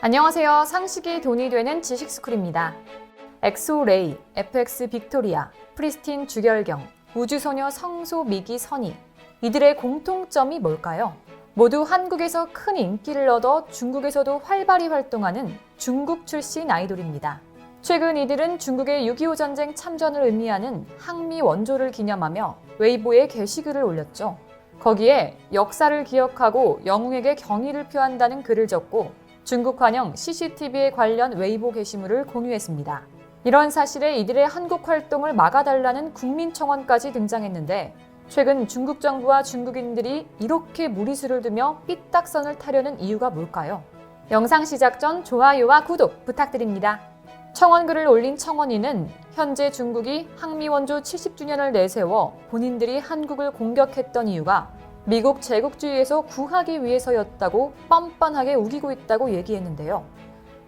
안녕하세요. 상식이 돈이 되는 지식스쿨입니다. 엑소레이, FX 빅토리아, 프리스틴 주결경, 우주소녀 성소 미기 선희. 이들의 공통점이 뭘까요? 모두 한국에서 큰 인기를 얻어 중국에서도 활발히 활동하는 중국 출신 아이돌입니다. 최근 이들은 중국의 6.25 전쟁 참전을 의미하는 항미 원조를 기념하며 웨이보에 게시글을 올렸죠. 거기에 역사를 기억하고 영웅에게 경의를 표한다는 글을 적고 중국 환영 CCTV에 관련 웨이보 게시물을 공유했습니다. 이런 사실에 이들의 한국 활동을 막아달라는 국민청원까지 등장했는데 최근 중국 정부와 중국인들이 이렇게 무리수를 두며 삐딱선을 타려는 이유가 뭘까요? 영상 시작 전 좋아요와 구독 부탁드립니다. 청원글을 올린 청원인은 현재 중국이 항미원조 70주년을 내세워 본인들이 한국을 공격했던 이유가 미국 제국주의에서 구하기 위해서였다고 뻔뻔하게 우기고 있다고 얘기했는데요.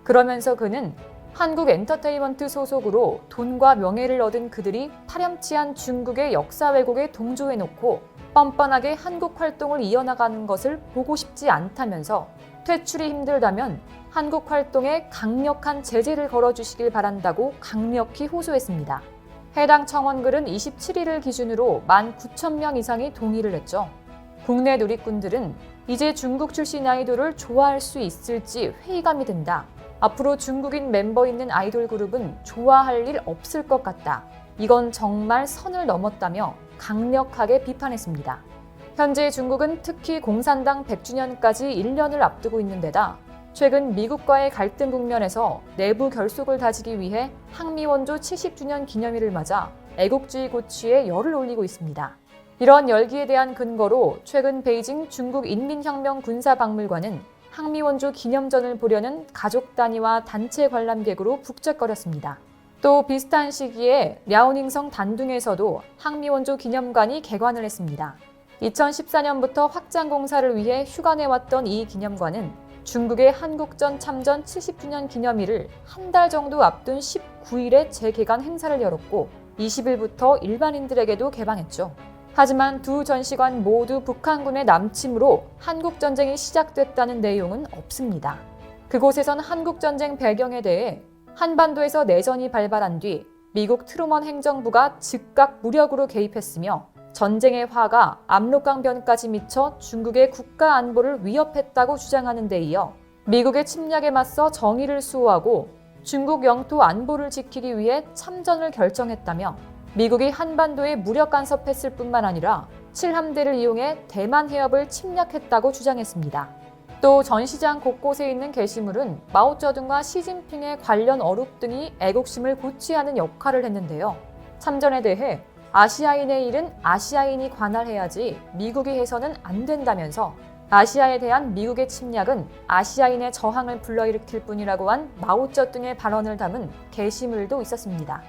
그러면서 그는 한국 엔터테인먼트 소속으로 돈과 명예를 얻은 그들이 파렴치한 중국의 역사 왜곡에 동조해놓고 뻔뻔하게 한국 활동을 이어나가는 것을 보고 싶지 않다면서 퇴출이 힘들다면 한국 활동에 강력한 제재를 걸어주시길 바란다고 강력히 호소했습니다. 해당 청원글은 27일을 기준으로 19,000명 이상이 동의를 했죠. 국내 누리꾼들은 이제 중국 출신 아이돌을 좋아할 수 있을지 회의감이 든다. 앞으로 중국인 멤버 있는 아이돌 그룹은 좋아할 일 없을 것 같다. 이건 정말 선을 넘었다며 강력하게 비판했습니다. 현재 중국은 특히 공산당 100주년까지 1년을 앞두고 있는 데다 최근 미국과의 갈등 국면에서 내부 결속을 다지기 위해 항미원조 70주년 기념일을 맞아 애국주의 고취에 열을 올리고 있습니다. 이런 열기에 대한 근거로 최근 베이징 중국 인민혁명 군사박물관은 항미원조 기념전을 보려는 가족 단위와 단체 관람객으로 북적거렸습니다. 또 비슷한 시기에 랴오닝성 단둥에서도 항미원조 기념관이 개관을 했습니다. 2014년부터 확장 공사를 위해 휴가 내왔던 이 기념관은 중국의 한국전 참전 70주년 기념일을 한 달 정도 앞둔 19일에 재개관 행사를 열었고 20일부터 일반인들에게도 개방했죠. 하지만 두 전시관 모두 북한군의 남침으로 한국전쟁이 시작됐다는 내용은 없습니다. 그곳에선 한국전쟁 배경에 대해 한반도에서 내전이 발발한 뒤 미국 트루먼 행정부가 즉각 무력으로 개입했으며 전쟁의 화가 압록강변까지 미쳐 중국의 국가 안보를 위협했다고 주장하는 데 이어 미국의 침략에 맞서 정의를 수호하고 중국 영토 안보를 지키기 위해 참전을 결정했다며 미국이 한반도에 무력 간섭했을 뿐만 아니라 칠함대를 이용해 대만 해협을 침략했다고 주장했습니다. 또 전시장 곳곳에 있는 게시물은 마오쩌둥과 시진핑의 관련 어록 등이 애국심을 고취하는 역할을 했는데요. 참전에 대해 아시아인의 일은 아시아인이 관할해야지 미국이 해서는 안 된다면서 아시아에 대한 미국의 침략은 아시아인의 저항을 불러일으킬 뿐이라고 한 마오쩌둥의 발언을 담은 게시물도 있었습니다.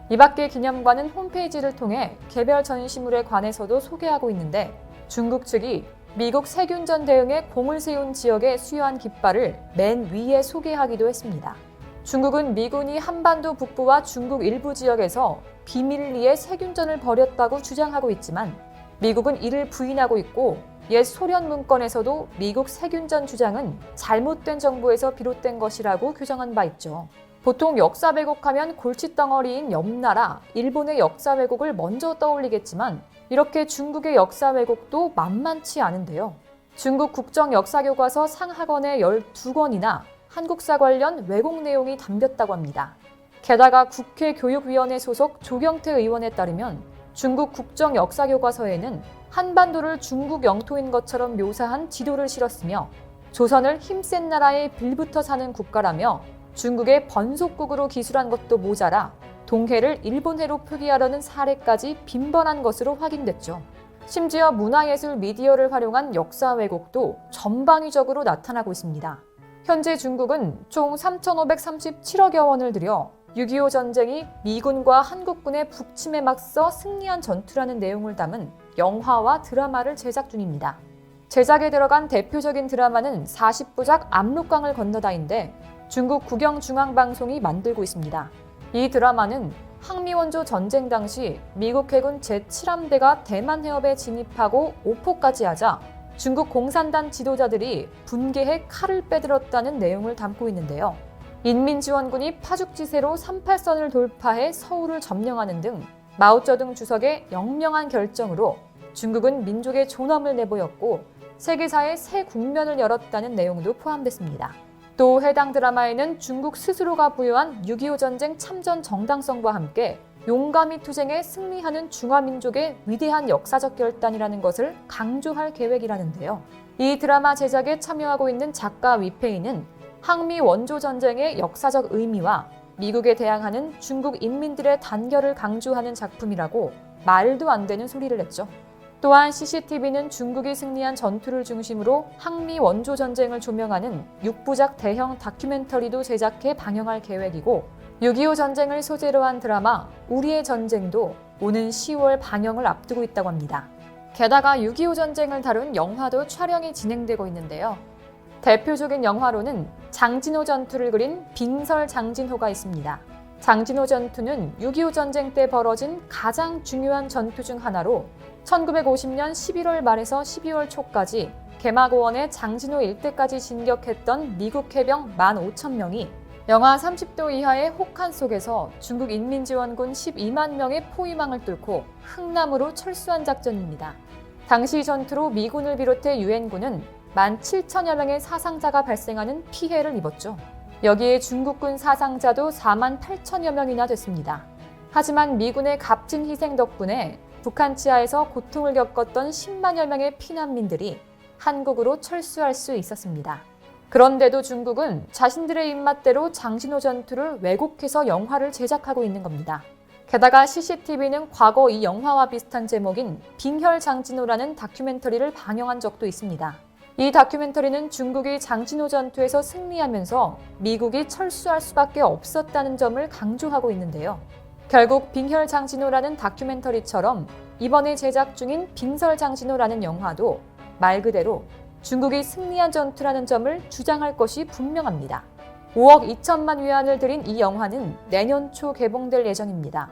이 밖에 기념관은 홈페이지를 통해 개별 전시물에 관해서도 소개하고 있는데 중국 측이 미국 세균전 대응에 공을 세운 지역의 수여한 깃발을 맨 위에 소개하기도 했습니다. 중국은 미군이 한반도 북부와 중국 일부 지역에서 비밀리에 세균전을 벌였다고 주장하고 있지만 미국은 이를 부인하고 있고 옛 소련 문건에서도 미국 세균전 주장은 잘못된 정보에서 비롯된 것이라고 규정한 바 있죠. 보통 역사 왜곡하면 골칫덩어리인 옆나라, 일본의 역사 왜곡을 먼저 떠올리겠지만 이렇게 중국의 역사 왜곡도 만만치 않은데요. 중국 국정역사교과서 상하권에 12권이나 한국사 관련 왜곡 내용이 담겼다고 합니다. 게다가 국회 교육위원회 소속 조경태 의원에 따르면 중국 국정역사교과서에는 한반도를 중국 영토인 것처럼 묘사한 지도를 실었으며 조선을 힘센 나라에 빌붙어 사는 국가라며 중국의 번속국으로 기술한 것도 모자라 동해를 일본해로 표기하려는 사례까지 빈번한 것으로 확인됐죠. 심지어 문화예술 미디어를 활용한 역사 왜곡도 전방위적으로 나타나고 있습니다. 현재 중국은 총 3,537억여 원을 들여 6.25 전쟁이 미군과 한국군의 북침에 맞서 승리한 전투라는 내용을 담은 영화와 드라마를 제작 중입니다. 제작에 들어간 대표적인 드라마는 40부작 압록강을 건너다인데 중국 국영중앙방송이 만들고 있습니다. 이 드라마는 항미원조 전쟁 당시 미국 해군 제7함대가 대만 해협에 진입하고 오포까지 하자 중국 공산당 지도자들이 분개해 칼을 빼들었다는 내용을 담고 있는데요. 인민지원군이 파죽지세로 38선을 돌파해 서울을 점령하는 등 마오쩌둥 주석의 영명한 결정으로 중국은 민족의 존엄을 내보였고 세계사의 새 국면을 열었다는 내용도 포함됐습니다. 또 해당 드라마에는 중국 스스로가 부여한 6.25 전쟁 참전 정당성과 함께 용감히 투쟁해 승리하는 중화민족의 위대한 역사적 결단이라는 것을 강조할 계획이라는데요. 이 드라마 제작에 참여하고 있는 작가 위페이는 항미 원조 전쟁의 역사적 의미와 미국에 대항하는 중국 인민들의 단결을 강조하는 작품이라고 말도 안 되는 소리를 했죠. 또한 CCTV는 중국이 승리한 전투를 중심으로 항미 원조 전쟁을 조명하는 6부작 대형 다큐멘터리도 제작해 방영할 계획이고 6.25 전쟁을 소재로 한 드라마 우리의 전쟁도 오는 10월 방영을 앞두고 있다고 합니다. 게다가 6.25 전쟁을 다룬 영화도 촬영이 진행되고 있는데요. 대표적인 영화로는 장진호 전투를 그린 빙설 장진호가 있습니다. 장진호 전투는 6.25 전쟁 때 벌어진 가장 중요한 전투 중 하나로 1950년 11월 말에서 12월 초까지 개마고원의 장진호 일대까지 진격했던 미국 해병 15,000명이 영하 30도 이하의 혹한 속에서 중국 인민지원군 12만 명의 포위망을 뚫고 흥남으로 철수한 작전입니다. 당시 전투로 미군을 비롯해 유엔군은 17,000여 명의 사상자가 발생하는 피해를 입었죠. 여기에 중국군 사상자도 48,000여 명이나 됐습니다. 하지만 미군의 값진 희생 덕분에 북한 치하에서 고통을 겪었던 10만여 명의 피난민들이 한국으로 철수할 수 있었습니다. 그런데도 중국은 자신들의 입맛대로 장진호 전투를 왜곡해서 영화를 제작하고 있는 겁니다. 게다가 CCTV는 과거 이 영화와 비슷한 제목인 빙혈 장진호라는 다큐멘터리를 방영한 적도 있습니다. 이 다큐멘터리는 중국이 장진호 전투에서 승리하면서 미국이 철수할 수밖에 없었다는 점을 강조하고 있는데요. 결국 빙혈 장진호라는 다큐멘터리처럼 이번에 제작 중인 빙설 장진호라는 영화도 말 그대로 중국이 승리한 전투라는 점을 주장할 것이 분명합니다. 5억 2천만 위안을 들인 이 영화는 내년 초 개봉될 예정입니다.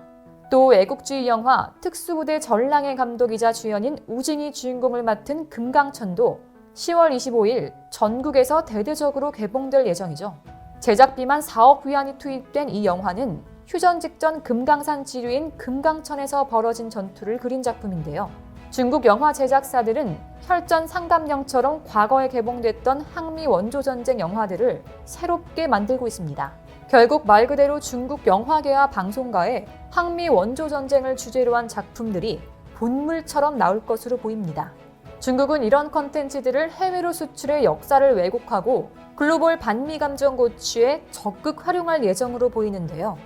또 애국주의 영화 특수부대 전랑의 감독이자 주연인 우징이 주인공을 맡은 금강천도 10월 25일 전국에서 대대적으로 개봉될 예정이죠. 제작비만 4억 위안이 투입된 이 영화는 휴전 직전 금강산 지류인 금강천에서 벌어진 전투를 그린 작품인데요. 중국 영화 제작사들은 혈전 상감령처럼 과거에 개봉됐던 항미 원조전쟁 영화들을 새롭게 만들고 있습니다. 결국 말 그대로 중국 영화계와 방송가에 항미 원조전쟁을 주제로 한 작품들이 본물처럼 나올 것으로 보입니다. 중국은 이런 컨텐츠들을 해외로 수출해 역사를 왜곡하고 글로벌 반미 감정 고취에 적극 활용할 예정으로 보이는데요.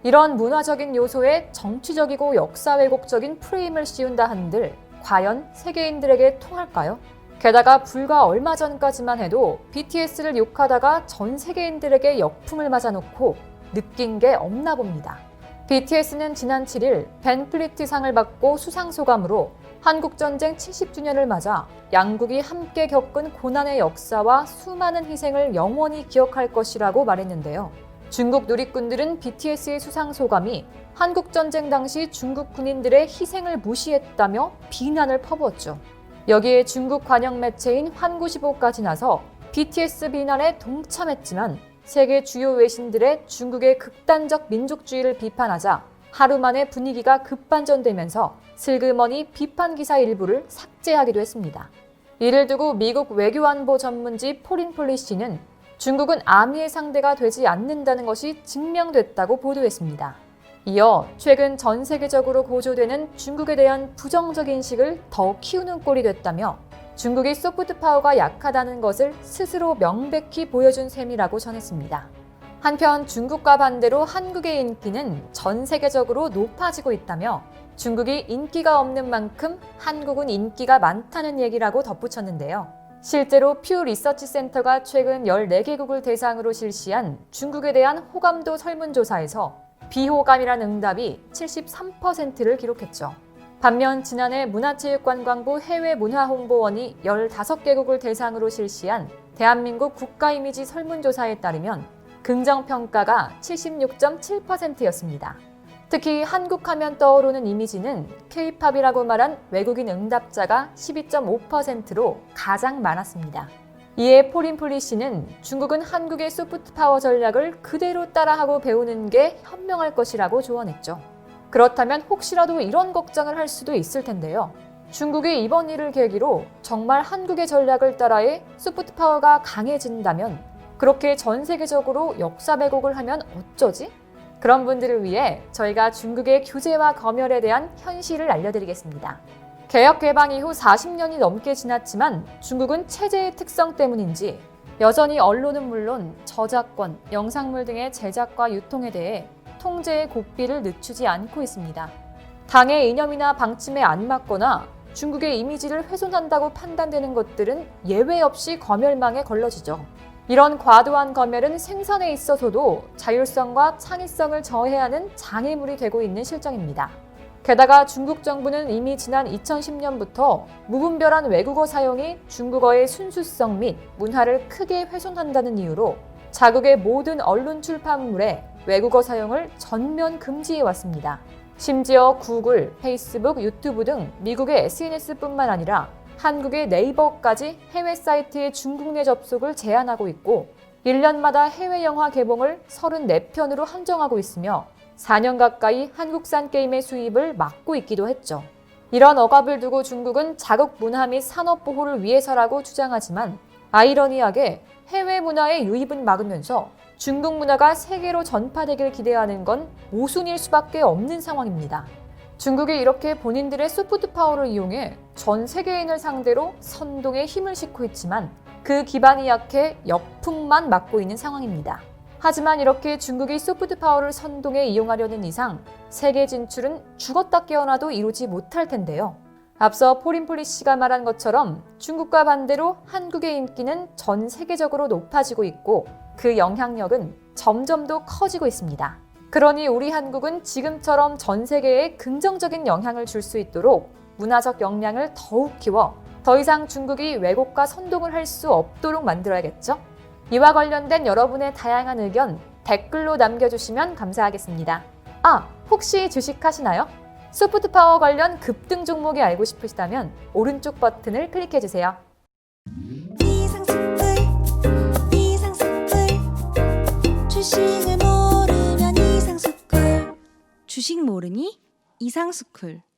이런 문화적인 요소에 정치적이고 역사 왜곡적인 프레임을 씌운다 한들 과연 세계인들에게 통할까요? 게다가 불과 얼마 전까지만 해도 BTS를 욕하다가 전 세계인들에게 역풍을 맞아놓고 느낀 게 없나 봅니다. BTS는 지난 7일 벤플리트상을 받고 수상소감으로 한국전쟁 70주년을 맞아 양국이 함께 겪은 고난의 역사와 수많은 희생을 영원히 기억할 것이라고 말했는데요. 중국 누리꾼들은 BTS의 수상소감이 한국전쟁 당시 중국 군인들의 희생을 무시했다며 비난을 퍼부었죠. 여기에 중국 관영 매체인 환구시보까지 나서 BTS 비난에 동참했지만 세계 주요 외신들의 중국의 극단적 민족주의를 비판하자 하루 만에 분위기가 급반전되면서 슬그머니 비판 기사 일부를 삭제하기도 했습니다. 이를 두고 미국 외교안보 전문지 포린 폴리시는 중국은 아미의 상대가 되지 않는다는 것이 증명됐다고 보도했습니다. 이어 최근 전 세계적으로 고조되는 중국에 대한 부정적 인식을 더 키우는 꼴이 됐다며 중국이 소프트 파워가 약하다는 것을 스스로 명백히 보여준 셈이라고 전했습니다. 한편 중국과 반대로 한국의 인기는 전 세계적으로 높아지고 있다며 중국이 인기가 없는 만큼 한국은 인기가 많다는 얘기라고 덧붙였는데요. 실제로 퓨 리서치 센터가 최근 14개국을 대상으로 실시한 중국에 대한 호감도 설문조사에서 비호감이란 응답이 73%를 기록했죠. 반면 지난해 문화체육관광부 해외문화홍보원이 15개국을 대상으로 실시한 대한민국 국가이미지 설문조사에 따르면 긍정평가가 76.7%였습니다. 특히 한국 하면 떠오르는 이미지는 K-팝이라고 말한 외국인 응답자가 12.5%로 가장 많았습니다. 이에 포린폴리 씨는 중국은 한국의 소프트 파워 전략을 그대로 따라하고 배우는 게 현명할 것이라고 조언했죠. 그렇다면 혹시라도 이런 걱정을 할 수도 있을 텐데요. 중국이 이번 일을 계기로 정말 한국의 전략을 따라해 소프트 파워가 강해진다면 그렇게 전 세계적으로 역사 왜곡을 하면 어쩌지? 그런 분들을 위해 저희가 중국의 규제와 검열에 대한 현실을 알려드리겠습니다. 개혁 개방 이후 40년이 넘게 지났지만 중국은 체제의 특성 때문인지 여전히 언론은 물론 저작권, 영상물 등의 제작과 유통에 대해 통제의 고삐를 늦추지 않고 있습니다. 당의 이념이나 방침에 안 맞거나 중국의 이미지를 훼손한다고 판단되는 것들은 예외 없이 검열망에 걸러지죠. 이런 과도한 검열은 생산에 있어서도 자율성과 창의성을 저해하는 장애물이 되고 있는 실정입니다. 게다가 중국 정부는 이미 지난 2010년부터 무분별한 외국어 사용이 중국어의 순수성 및 문화를 크게 훼손한다는 이유로 자국의 모든 언론 출판물에 외국어 사용을 전면 금지해 왔습니다. 심지어 구글, 페이스북, 유튜브 등 미국의 SNS뿐만 아니라 한국의 네이버까지 해외 사이트의 중국 내 접속을 제한하고 있고 1년마다 해외 영화 개봉을 34편으로 한정하고 있으며 4년 가까이 한국산 게임의 수입을 막고 있기도 했죠. 이런 억압을 두고 중국은 자국 문화 및 산업 보호를 위해서라고 주장하지만 아이러니하게 해외 문화의 유입은 막으면서 중국 문화가 세계로 전파되길 기대하는 건 모순일 수밖에 없는 상황입니다. 중국이 이렇게 본인들의 소프트 파워를 이용해 전 세계인을 상대로 선동에 힘을 싣고 있지만 그 기반이 약해 역풍만 맞고 있는 상황입니다. 하지만 이렇게 중국이 소프트 파워를 선동에 이용하려는 이상 세계 진출은 죽었다 깨어나도 이루지 못할 텐데요. 앞서 포린폴리 씨가 말한 것처럼 중국과 반대로 한국의 인기는 전 세계적으로 높아지고 있고 그 영향력은 점점 더 커지고 있습니다. 그러니 우리 한국은 지금처럼 전 세계에 긍정적인 영향을 줄 수 있도록 문화적 역량을 더욱 키워 더 이상 중국이 왜곡과 선동을 할 수 없도록 만들어야겠죠? 이와 관련된 여러분의 다양한 의견 댓글로 남겨주시면 감사하겠습니다. 혹시 주식하시나요? 소프트 파워 관련 급등 종목이 알고 싶으시다면 오른쪽 버튼을 클릭해주세요. 주식을 모르면 이상스쿨. 주식 모르니 이상스쿨.